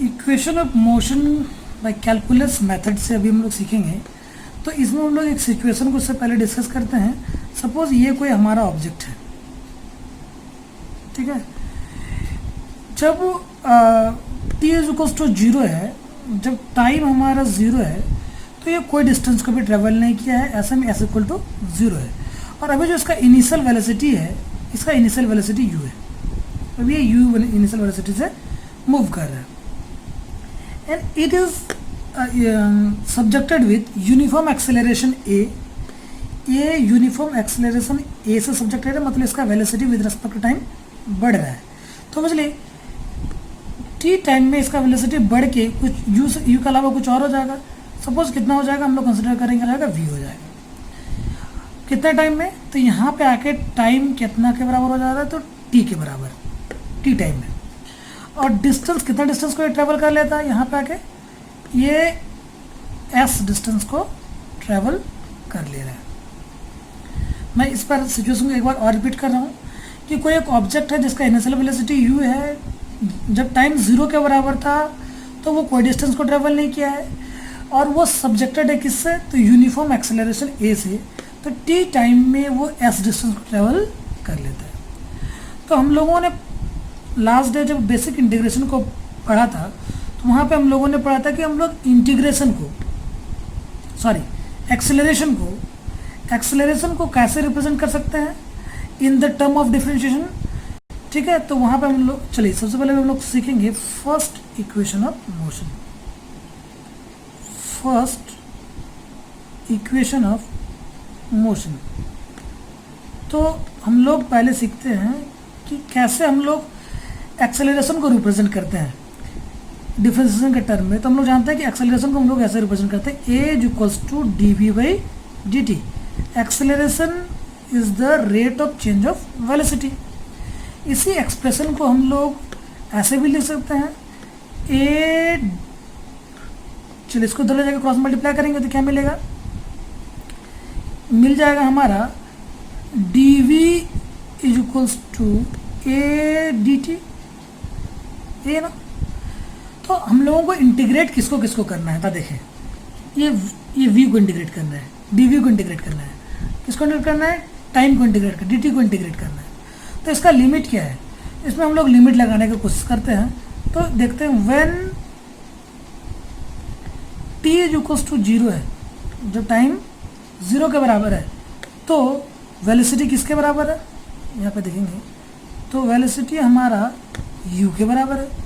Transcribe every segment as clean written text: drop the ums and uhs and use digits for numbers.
Equation of motion by calculus method से अभी हम लोग सीखेंगे। तो इसमें हम लोग एक सिचुएशन को उससे पहले डिस्कस करते हैं। सपोज ये कोई हमारा ऑब्जेक्ट है, ठीक है। जब t इज इक्वल्स टू 0 है, जब टाइम हमारा 0 है, तो ये कोई डिस्टेंस को भी ट्रेवल नहीं किया है, ऐसे में s इक्वल टू 0 है। और अभी जो इसका इनिशियल वेलोसिटी है, इसका इनिशियल वेलोसिटी u है। अभी ये u इनिशियल वेलोसिटी से मूव कर रहा है and it is subjected with uniform acceleration a। ये यूनिफॉर्म एक्सेलरेशन a से सब्जेक्टेड है, मतलब इसका velocity with respect to time बढ़ रहा है। तो समझिए t टाइम में इसका वेलोसिटी बढ़ के कुछ u के अलावा कुछ और हो जाएगा। सपोज कितना हो जाएगा, हम लोग कंसिडर करेंगे रहेगा v हो जाएगा। कितने टाइम में, तो यहाँ पे आके टाइम कितना के बराबर हो जाएगा, तो t के बराबर, t टाइम में। और डिस्टेंस, कितना डिस्टेंस को ये ट्रेवल कर लेता है, यहाँ पे आके ये s डिस्टेंस को ट्रेवल कर ले रहा है। मैं इस पर सिचुएशन को एक बार और रिपीट कर रहा हूँ कि कोई एक ऑब्जेक्ट है जिसका इनिशियल वेलोसिटी u है। जब टाइम 0 के बराबर था तो वो कोई डिस्टेंस को ट्रेवल नहीं किया है और वो सब्जेक्टेड है किससे, तो यूनिफॉर्म एक्सेलरेशन a से। तो t टाइम में वो s डिस्टेंस को ट्रेवल कर लेता है। तो हम लोगों ने लास्ट डे जब बेसिक इंटीग्रेशन को पढ़ा था, तो वहाँ पे हम लोगों ने पढ़ा था कि हम लोग इंटीग्रेशन को, सॉरी एक्सेलरेशन को कैसे रिप्रेजेंट कर सकते हैं in the term of differentiation, ठीक है। तो वहाँ पे हम लोग, चलिए सबसे पहले हम लोग सीखेंगे first equation of motion. First equation of motion, तो हम लोग पहले सीखते हैं कि कैसे हम लोग एक्सेलरेशन को रिप्रेजेंट करते हैं डिफरेंशिएशन के टर्म में। तो हम लोग जानते हैं कि एक्सेलरेशन को हम लोग ऐसे रिप्रेजेंट करते हैं, a is equals to dv/dt। Acceleration is the rate of change of velocity. इसी एक्सप्रेशन को हम लोग ऐसे भी लिख सकते हैं, a, चलिए इसको दोनों जगह क्रॉस मल्टीप्लाई करेंगे तो क्या मिलेगा, मिल जाएगा हमारा dv is equals to a dt, ये ना। तो हम लोगों को इंटीग्रेट किसको किसको करना है, था देखें, ये v को इंटीग्रेट करना है, dv को इंटीग्रेट करना है, किसको इंटीग्रेट करना है, टाइम को इंटीग्रेट करना है, dt को इंटीग्रेट करना है। तो इसका लिमिट क्या है, इसमें हम लोग लिमिट लगाने की कोशिश करते हैं। तो देखते हैं when t is equals to 0 है, जब टाइम 0 के बराबर है, तो वेलोसिटी किसके बराबर है, यहाँ पे देखेंगे तो वेलोसिटी हमारा u के बराबर है।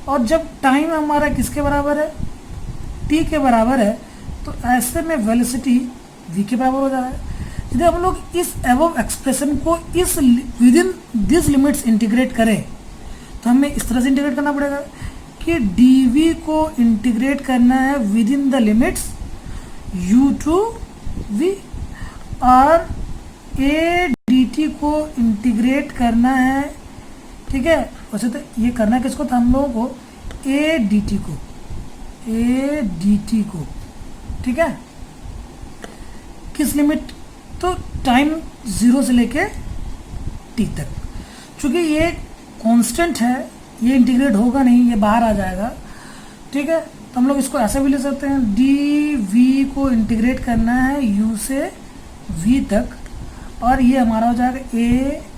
और जब टाइम हमारा किसके बराबर है, t के बराबर है, तो ऐसे में वेलोसिटी v के बराबर हो जा रहा है। यदि हम लोग इस एबव एक्सप्रेशन को इस with in this limits integrate करें, तो हमें इस तरह से इंटीग्रेट करना पड़ेगा कि dv को इंटीग्रेट करना है within the limits u to v, और a dt को इंटीग्रेट करना है, ठीक है। वैसे तो ये करना है किसको, था हम लोगों को a dt को, ठीक है। किस लिमिट, तो टाइम 0 से लेके t तक। चूँकि ये कांस्टेंट है, ये इंटीग्रेट होगा नहीं, ये बाहर आ जाएगा, ठीक है। तो हम लोग इसको ऐसे भी ले सकते हैं, dv को इंटीग्रेट करना है u से v तक, और ये हमारा हो जाएगा a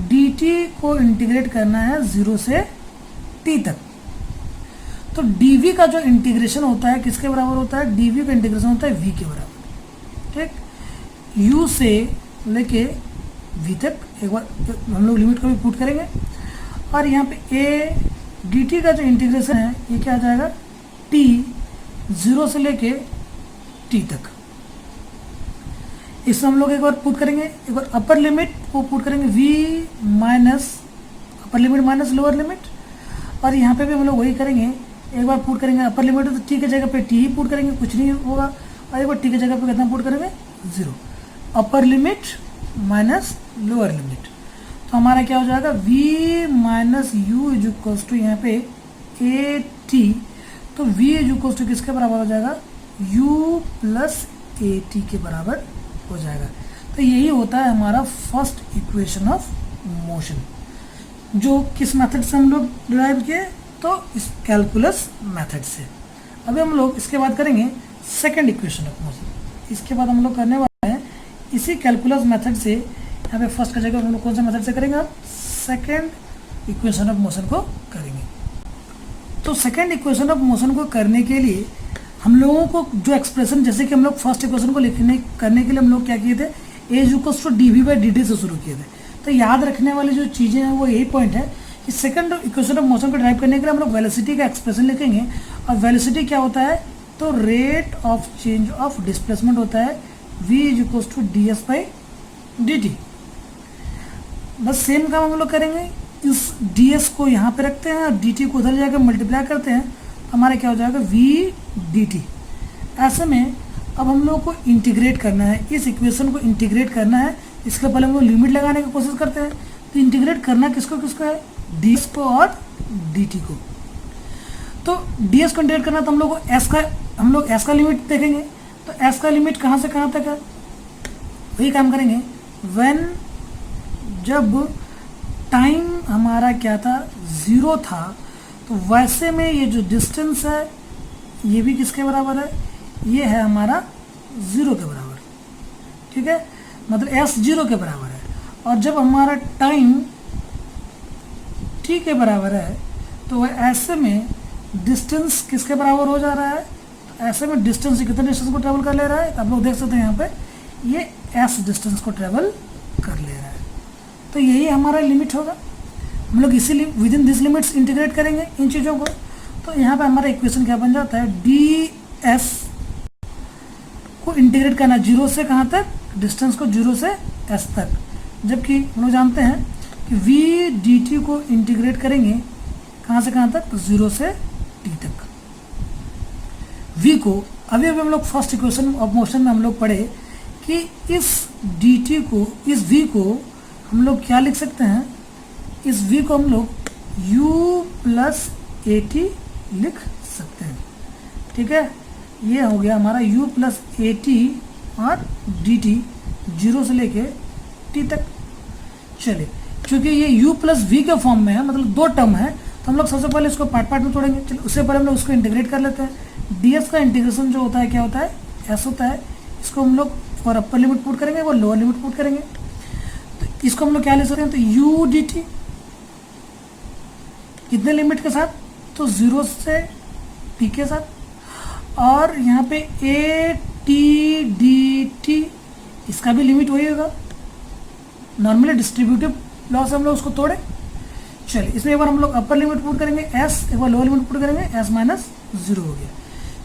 dt को इंटीग्रेट करना है 0 से t तक। तो dv का जो इंटीग्रेशन होता है किसके बराबर होता है, dv का इंटीग्रेशन होता है v के बराबर, ठीक। u से लेके v तक एक बार हम लोग लिमिट को भी पुट करेंगे, और यहाँ पे a dt का जो इंटीग्रेशन है ये क्या आ जाएगा, t 0 से लेके t तक। इसमें हम लोग एक बार पुट करेंगे, एक बार अपर लिमिट को पुट करेंगे v माइनस अपर लिमिट माइनस लोअर लिमिट, और यहाँ पे भी हम लोग वही करेंगे, एक बार पुट करेंगे अपर लिमिट तो t की जगह पे t ही पुट करेंगे, कुछ नहीं होगा, और एक बार t की जगह पे कितना पुट करेंगे, 0। Upper limit minus lower limit, तो हमारा क्या हो जाएगा, v minus u is equals to यहाँ पे a t। तो v इज इक्वल्स टू किसके बराबर हो जाएगा, u प्लस a t के बराबर हो जाएगा। तो यही होता है हमारा फर्स्ट इक्वेशन ऑफ मोशन, जो किस मेथड से हम लोग डिराइव किए, तो इस कैलकुलस मेथड से। अभी हम लोग इसके बाद करेंगे सेकंड इक्वेशन ऑफ मोशन। इसके बाद हम लोग करने वाले हैं इसी कैलकुलस मेथड से, यहाँ पे फर्स्ट का जगह हम लोग कौन सा मेथड से करेंगे, आप सेकंड इक्वेशन ऑफ मोशन को करेंगे। तो सेकंड इक्वेशन ऑफ मोशन को करने के लिए हम लोगों को जो एक्सप्रेशन, जैसे कि हम लोग फर्स्ट इक्वेशन को करने के लिए हम लोग क्या किए थे, as equals to D V by D T से शुरू किए थे। तो याद रखने वाली जो चीज़ें हैं वो यही पॉइंट है कि सेकंड इक्वेशन ऑफ मोशन को ड्राइव करने के लिए हम लोग वेलोसिटी का एक्सप्रेशन लिखेंगे। और वेलोसिटी क्या होता है, तो rate of change of displacement होता है v is equals to D S by D T. बस सेम काम हम लोग करेंगे, इस डी एस को यहाँ पे रखते हैं और डी टी को उधर जाकर मल्टीप्लाई करते हैं, हमारा क्या हो जाएगा v डी टी। ऐसे में अब हम लोग को इंटीग्रेट करना है, इस इक्वेशन को इंटीग्रेट करना है। इसके पहले हम लोग लिमिट लगाने की कोशिश करते हैं। तो इंटीग्रेट करना किसको किसको है, डी एस को और डी टी को। तो डी एस को इंटीग्रेट करना तो हम लोग एस का लिमिट देखेंगे। तो एस का लिमिट कहाँ से कहाँ तक है, वही काम करेंगे। व्हेन, जब टाइम हमारा क्या था, 0 था, तो वैसे में ये जो डिस्टेंस है ये भी किसके बराबर है, ये है हमारा 0 के बराबर, ठीक है, मतलब एस 0 के बराबर है। और जब हमारा टाइम t के बराबर है तो वह ऐसे में डिस्टेंस किसके बराबर हो जा रहा है, तो ऐसे में डिस्टेंस कितने डिस्टेंस को ट्रेवल कर ले रहा है, तो आप लोग देख सकते हैं यहाँ पे ये s डिस्टेंस को ट्रेवल कर ले रहा है। तो यही हमारा लिमिट होगा। हम लोग इसीलिए with in this limits integrate करेंगे इन चीज़ों को। तो यहाँ पे हमारा इक्वेशन क्या बन जाता है, डी एस को इंटीग्रेट करना 0 से कहाँ तक, डिस्टेंस को 0 से s तक। जबकि हम लोग जानते हैं कि v डी टी को इंटीग्रेट करेंगे कहाँ से कहाँ तक, तो 0 से t तक। v को अभी हम लोग फर्स्ट इक्वेशन ऑफ मोशन में हम लोग पढ़े कि इस dt को, इस v को हम लोग क्या लिख सकते हैं, इस v को हम लोग u प्लस ए टी लिख सकते हैं, ठीक है। ये हो गया हमारा u प्लस ए टी और डी टी 0 से लेके t तक। चलिए, क्योंकि ये u प्लस वी के फॉर्म में है, मतलब 2 टर्म है, तो हम लोग सबसे पहले इसको पार्ट पार्ट में तोड़ेंगे। चलिए, उससे पहले हम लोग उसको इंटीग्रेट कर लेते हैं। ds का इंटीग्रेशन जो होता है क्या होता है, s होता है। इसको हम लोग और अपर लिमिट पुट करेंगे और लोअर लिमिट पुट करेंगे। तो इसको हम लोग क्या ले सकते हैं, तो u डी टी कितने लिमिट के साथ, तो 0 से t के साथ, और यहाँ पे ए टी डी टी इसका भी लिमिट वही होगा। नॉर्मली डिस्ट्रीब्यूटिव लॉ से हम लोग उसको तोड़े। चलिए, इसमें एक बार हम लोग अपर लिमिट पुट करेंगे s, एक बार लोअर लिमिट पुट करेंगे, s माइनस 0 हो गया।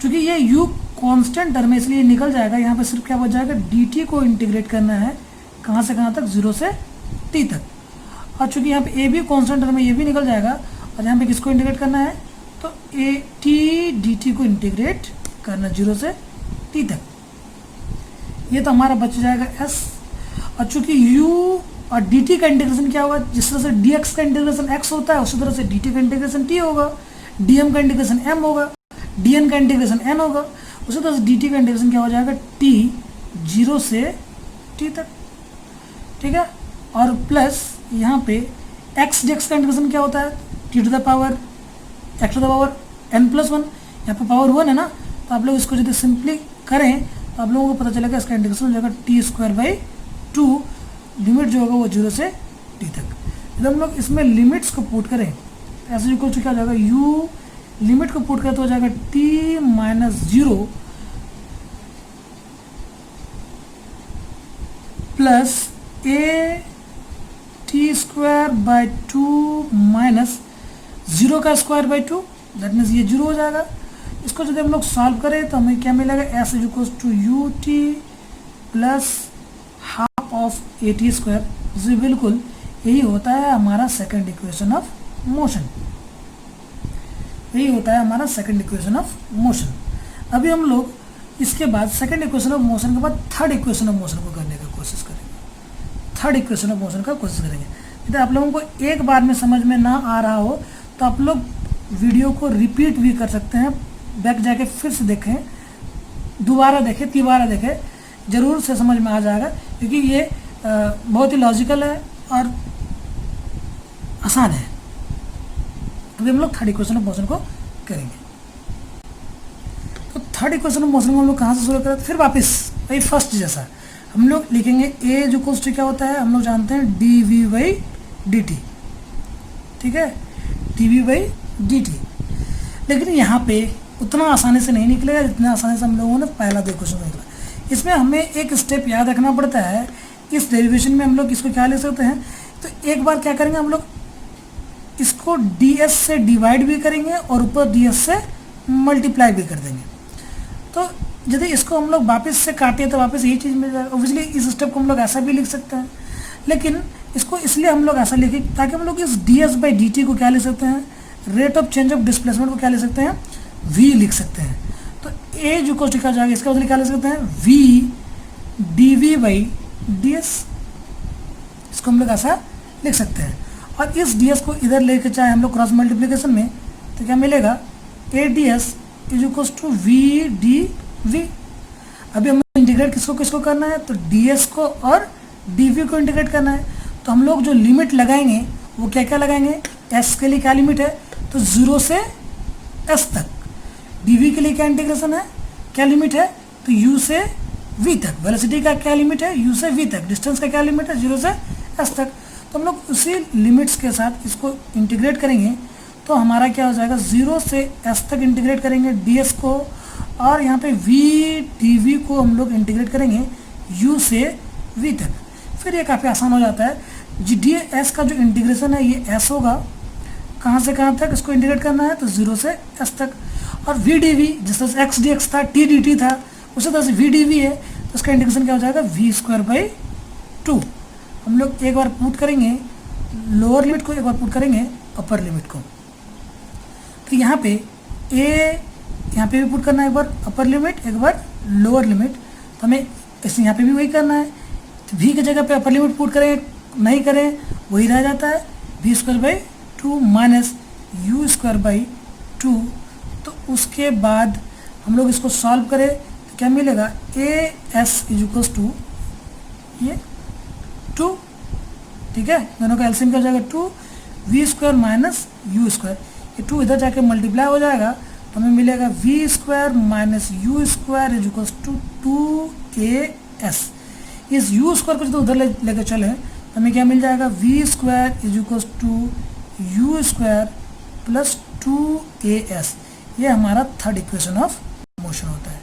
क्योंकि ये u कांस्टेंट टर्म है इसलिए निकल जाएगा। यहाँ पे सिर्फ क्या बच जाएगा, dt को इंटीग्रेट करना है कहाँ से कहाँ तक, 0 से t तक। और चूंकि यहाँ पे a भी कांस्टेंट टर्म है, ये भी निकल जाएगा। और यहाँ पे किसको इंटीग्रेट करना है, तो ए टी डी टी को इंटीग्रेट करना 0 से t तक। ये तो हमारा बच जाएगा s। और चूंकि u और dt का इंटीग्रेशन क्या होगा, जिस तरह से dx का इंटीग्रेशन x होता है उसी तरह से dt का इंटीग्रेशन t होगा, dm का इंटीग्रेशन m होगा, dn का इंटीग्रेशन n होगा। उसी तरह से dt का इंटीग्रेशन क्या हो जाएगा, t 0 से t तक, ठीक है। और प्लस यहाँ पे x dx का इंटीग्रेशन क्या होता है, t to the power x to the power n plus 1। यहाँ पे पावर 1 है ना, तो आप लोग इसको यदि सिंपली करें तो आप लोगों को पता चलेगा इसका इंटीग्रेशन हो जाएगा टी स्क्वायर बाई 2, लिमिट जो होगा वो 0 से t तक। जब हम लोग इसमें लिमिट्स को पुट करें तो ऐसे इक्वल टू क्या हो जाएगा, u लिमिट को पुट करें तो हो जाएगा t minus 0 plus A T square by 2 minus 0 का स्क्वायर बाई 2, दैट मीन्स ये 0 हो जाएगा। इसको यदि हम लोग सॉल्व करें तो हमें क्या मिलेगा, S is equals to U T plus half of A T square. जी बिल्कुल यही होता है हमारा सेकंड इक्वेशन ऑफ मोशन, यही होता है हमारा सेकंड इक्वेशन ऑफ मोशन। अभी हम लोग इसके बाद सेकंड इक्वेशन ऑफ मोशन के बाद थर्ड इक्वेशन ऑफ मोशन को करने का कोशिश करेंगे। थर्ड इक्वेशन ऑफ मोशन का कोशिश करेंगे। यदि आप लोगों को एक बार में समझ में ना आ रहा हो तो आप लोग वीडियो को रिपीट भी कर सकते हैं, बैक जाके फिर से देखें, दोबारा देखें, तिबारा देखें, ज़रूर से समझ में आ जाएगा। क्योंकि ये बहुत ही लॉजिकल है और आसान है, अभी हम लोग थर्ड इक्वेशन ऑफ मोशन को करेंगे। तो थर्ड इक्वेशन ऑफ मोशन को हम लोग कहाँ से शुरू करें, फिर वापस वही फर्स्ट जैसा हम लोग लिखेंगे ए जो इक्वल्स टू क्या होता है, हम लोग जानते हैं D V by D T, ठीक है, D V by D T. लेकिन यहाँ पे उतना आसानी से नहीं निकलेगा जितना आसानी से हम लोगों ने पहला दो क्वेश्चन निकला। इसमें हमें एक स्टेप याद रखना पड़ता है, इस डेरिवेशन में हम लोग इसको क्या ले सकते हैं, तो एक बार क्या करेंगे हम लोग इसको ds से डिवाइड भी करेंगे और ऊपर ds से मल्टीप्लाई भी कर देंगे। तो यदि इसको हम लोग वापस से काटें तो वापस यही चीज़ मिल जाएगा। ऑब्वियसली इस स्टेप को हम लोग ऐसा भी लिख सकते हैं, लेकिन इसको इसलिए हम लोग ऐसा लिखें ताकि हम लोग इस ds बाई डी टी को क्या ले सकते हैं, rate of change of displacement को क्या ले सकते हैं, v लिख सकते हैं। तो a जो कोस्ट लिखा जाएगा इसका बदले क्या ले सकते हैं, v D V by D S, इसको हम लोग ऐसा लिख सकते हैं। और इस ds को इधर लेके चाहे हम लोग क्रॉस मल्टीप्लिकेशन में तो क्या मिलेगा, A D S is equals to V D V. अभी हमें इंटीग्रेट किसको किसको करना है, तो ds को और dv को इंटीग्रेट करना है। तो हम लोग जो लिमिट लगाएंगे वो क्या क्या लगाएंगे, s के लिए क्या लिमिट है, तो 0 से s तक। dv के लिए क्या इंटीग्रेशन है, क्या लिमिट है, तो u से v तक। वेलोसिटी का क्या लिमिट है, u से v तक। डिस्टेंस का क्या लिमिट है, 0 से s तक। तो हम लोग उसी लिमिट्स के साथ इसको इंटीग्रेट करेंगे तो हमारा क्या हो जाएगा, 0 से s तक इंटीग्रेट करेंगे ds को, और यहाँ पे v dv को हम लोग इंटीग्रेट करेंगे u से v तक। फिर ये काफ़ी आसान हो जाता है। ds का जो इंटीग्रेशन है ये s होगा, कहाँ से कहाँ तक इसको इंटीग्रेट करना है, तो 0 से s तक। और v dv जिस तरह से x dx था, t dt था, उसी तरह से v dv है, तो इसका इंटीग्रेशन क्या हो जाएगा, v स्क्वायर बाई 2। हम लोग एक बार पुट करेंगे लोअर लिमिट को, एक बार पुट करेंगे अपर लिमिट को। तो यहाँ पे यहाँ पे भी पुट करना है, एक बार अपर लिमिट एक बार लोअर लिमिट। तो हमें इस यहाँ पे भी वही करना है। तो v की जगह पे अपर लिमिट पुट करें नहीं करें वही रह जाता है, v square by 2 minus u square by 2। तो उसके बाद हम लोग इसको सॉल्व करें तो क्या मिलेगा, A S is equals to ये 2, ठीक है, दोनों का एलसीएम क्या हो जाएगा 2 V square minus U square. ये 2 इधर जाके मल्टीप्लाई हो जाएगा तो हमें मिलेगा V square minus U square is equals to 2as। इस यू स्क्वायर को जो उधर लेकर चले तो हमें क्या मिल जाएगा, V square is equals to U square plus 2as। ये हमारा थर्ड इक्वेशन ऑफ मोशन होता है,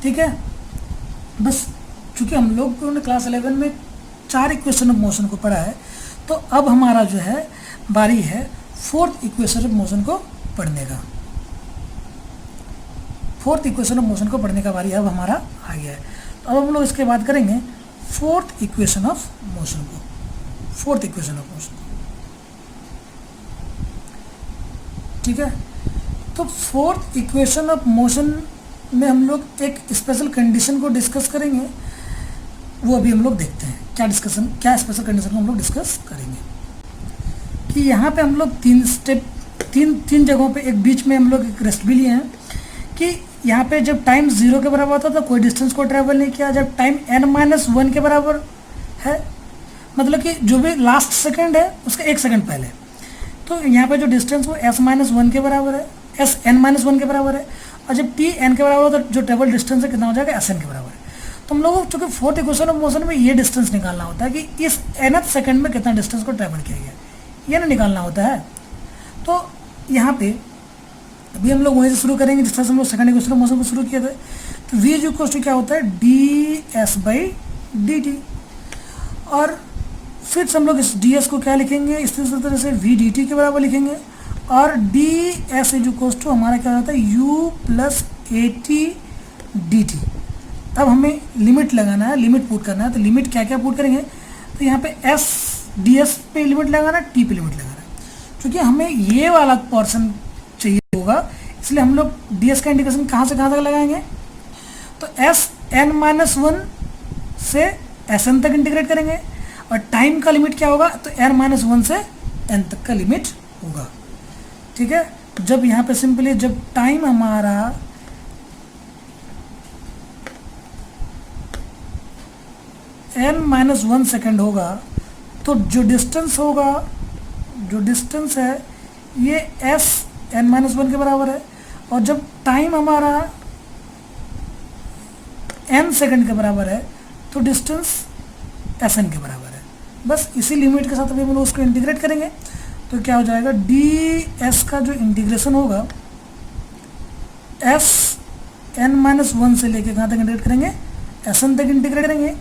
ठीक है। बस चूँकि हम लोग ने क्लास 11 में 4 इक्वेशन ऑफ मोशन को पढ़ा है, तो अब हमारा जो है बारी है फोर्थ इक्वेशन ऑफ मोशन को पढ़ने का। फोर्थ इक्वेशन ऑफ मोशन को पढ़ने का बारी अब हमारा आ गया है। तो अब हम लोग इसके बाद करेंगे फोर्थ इक्वेशन ऑफ मोशन को, फोर्थ इक्वेशन ऑफ मोशन को, ठीक है। तो फोर्थ इक्वेशन ऑफ मोशन में हम लोग एक स्पेशल कंडीशन को डिस्कस करेंगे, वो अभी हम लोग देखते हैं क्या स्पेशल कंडीशन को हम लोग डिस्कस करेंगे। कि यहाँ पे हम लोग तीन जगहों पे एक बीच में हम लोग एक रेस्ट भी लिए हैं कि यहाँ पे जब टाइम 0 के बराबर होता तो कोई डिस्टेंस को ट्रैवल नहीं किया। जब टाइम n-1 के बराबर है, मतलब कि जो भी लास्ट सेकंड है उसका 1 सेकंड पहले, तो यहाँ पे जो डिस्टेंस वो s-1 के बराबर है, sn-1 के बराबर है। और जब t n के बराबर हो तो जो ट्रेवल डिस्टेंस है कितना हो जाएगा, sn के बराबर है। तो हम लोगों को चूँकि फोर्थ इक्वेशन ऑफ मोशन में ये डिस्टेंस निकालना होता है कि इस nth सेकंड में कितना डिस्टेंस को ट्रैवल किया गया, ये ना निकालना होता है। तो यहाँ पे अभी हम लोग वहीं से शुरू करेंगे जिस तरह से हम लोग सेकंड इक्वेशन ऑफ मोशन को शुरू किया था। तो v इज इक्वल टू क्या होता है, D S by D T. और फिर से हम लोग इस ds को क्या लिखेंगे, इस तरह से v dt के बराबर लिखेंगे। और ds इज इक्वल टू हमारा क्या होता है, u plus A T D T. अब हमें लिमिट लगाना है, लिमिट पुट करना है। तो लिमिट क्या क्या पुट करेंगे, तो यहाँ पे s ds पे लिमिट लगाना है, t पे लिमिट लगाना है। क्योंकि हमें ये वाला पोर्शन चाहिए होगा, इसलिए हम लोग ds का इंटीग्रेशन कहाँ से कहाँ तक लगाएंगे, तो sn-1 से sn तक इंटीग्रेट करेंगे। और टाइम का लिमिट क्या होगा, तो n-1 से n तक का लिमिट होगा, ठीक है। जब यहाँ पे सिंपली जब टाइम हमारा n-1 सेकेंड होगा तो जो डिस्टेंस होगा, जो डिस्टेंस है ये एस एन माइनस वन के बराबर है, और जब टाइम हमारा n सेकंड के बराबर है तो डिस्टेंस एस एन के बराबर है। बस इसी लिमिट के साथ अभी हम लोग उसको इंटीग्रेट करेंगे तो क्या हो जाएगा, डी एस का जो इंटीग्रेशन होगा एस एन माइनस वन से लेके कहाँ तक इंटीग्रेट करेंगे, एस एन तक इंटीग्रेट करेंगे।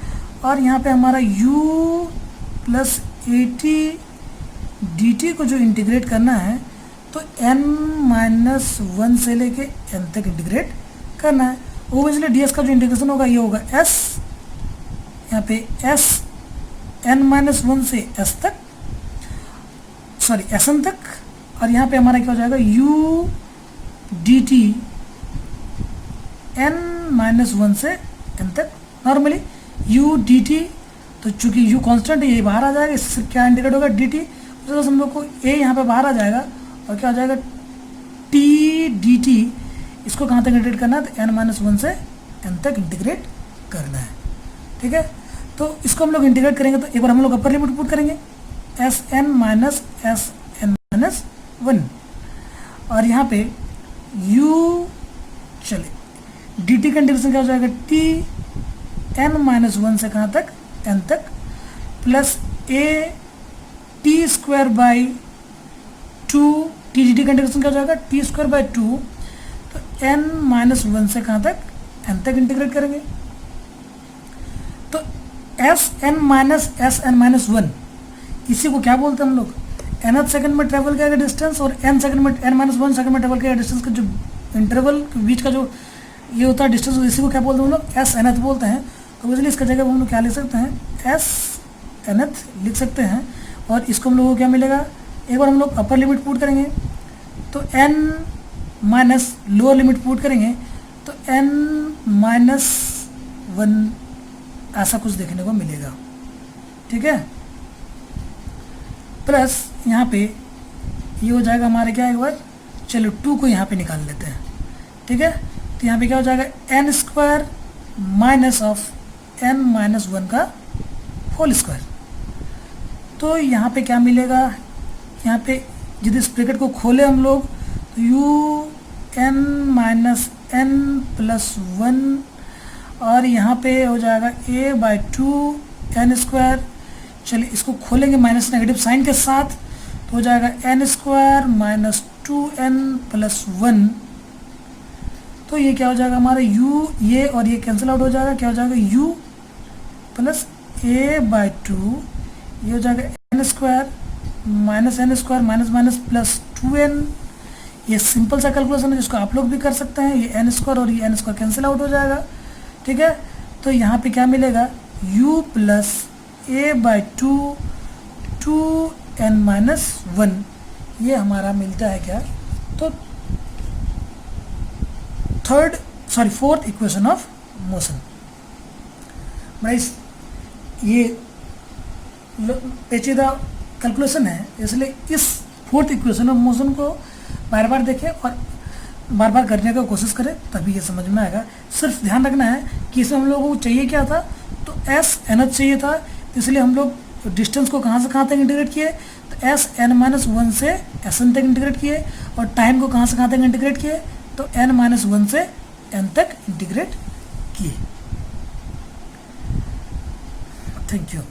और यहाँ पे हमारा u plus A T D T को जो इंटीग्रेट करना है तो n माइनस वन से लेके n तक इंटीग्रेट करना है। ओबियसली डी एस का जो इंटीग्रेशन होगा ये होगा s, यहाँ पे s n माइनस वन से s तक, सॉरी एस एन तक, और यहाँ पे हमारा क्या हो जाएगा u D T n minus one से n तक। नॉर्मली u डी टी, तो चूंकि u कांस्टेंट है ये बाहर आ जाएगा, इससे क्या इंटीग्रेट होगा dt, तो हम लोग को a यहाँ पे बाहर आ जाएगा और क्या हो जाएगा t dt, इसको कहाँ तक इंटीग्रेट करना है, तो n माइनस वन से n तक इंटीग्रेट करना है। ठीक है, तो इसको हम लोग इंटीग्रेट करेंगे तो एक बार हम लोग अपर लिमिट पुट करेंगे एस एन माइनस वन, और यहाँ पे u, चले डी टी का इंटीग्रेशन क्या हो जाएगा t n माइनस वन से कहाँ तक, n तक, plus a T square by two, T D T का इंटीग्रेशन क्या हो जाएगा टी स्क्वायर बाई टू, तो n माइनस वन से कहाँ तक, n तक इंटीग्रेट करेंगे। तो एस एन माइनस वन, इसी को क्या बोलते हैं हम लोग, nth सेकंड में ट्रेवल किया गया डिस्टेंस और n सेकंड में n माइनस वन सेकंड में ट्रेवल किया गया डिस्टेंस का जो इंटरवल के बीच का जो ये होता है डिस्टेंस, इसी को क्या बोलते हैं हम लोग, एस nth बोलते हैं। तो इसलिए इसका जगह हम लोग क्या लिख सकते हैं, एस nth लिख सकते हैं, और इसको हम लोग को क्या मिलेगा, एक बार हम लोग अपर लिमिट पुट करेंगे तो n minus lower limit put करेंगे तो n माइनस वन, ऐसा कुछ देखने को मिलेगा। ठीक है, प्लस यहाँ पे ये हो जाएगा हमारे क्या, एक बार चलो 2 को यहाँ पे निकाल लेते हैं। ठीक है, तो यहाँ पे क्या हो जाएगा n square minus of n minus one का होल स्क्वायर। तो यहाँ पे क्या मिलेगा, यहाँ पे यदि इस ब्रैकेट को खोले हम लोग तो u n minus n plus one, और यहाँ पे हो जाएगा a by two n square, चलिए इसको खोलेंगे माइनस नेगेटिव साइन के साथ, तो हो जाएगा n square minus two n plus one. तो ये क्या हो जाएगा हमारा u, ये और ये कैंसिल आउट हो जाएगा, क्या हो जाएगा u plus a by two, ये हो जाएगा n square minus minus plus 2n। ये सिंपल सा कैलकुलेशन है जिसको आप लोग भी कर सकते हैं, ये n स्क्वायर और ये n स्क्वायर कैंसिल आउट हो जाएगा। ठीक है, तो यहाँ पे क्या मिलेगा u plus a by two, 2n minus one, ये हमारा मिलता है क्या, तो फोर्थ इक्वेशन ऑफ मोशन। भाई ये पेचीदा कैलकुलेशन है, इसलिए इस फोर्थ इक्वेशन ऑफ मोशन को बार बार देखें और बार बार करने का कोशिश करें, तभी ये समझ में आएगा। सिर्फ ध्यान रखना है कि इसमें हम लोगों को चाहिए क्या था, तो एस nth चाहिए था, इसलिए हम लोग डिस्टेंस को कहाँ से कहाँ तक इंटीग्रेट किए, तो एस n माइनस वन से एस एन तक इंटीग्रेट किए, और टाइम को कहाँ से कहाँ तक इंटीग्रेट किए, तो n माइनस वन से n तक इंटीग्रेट किए। Thank you.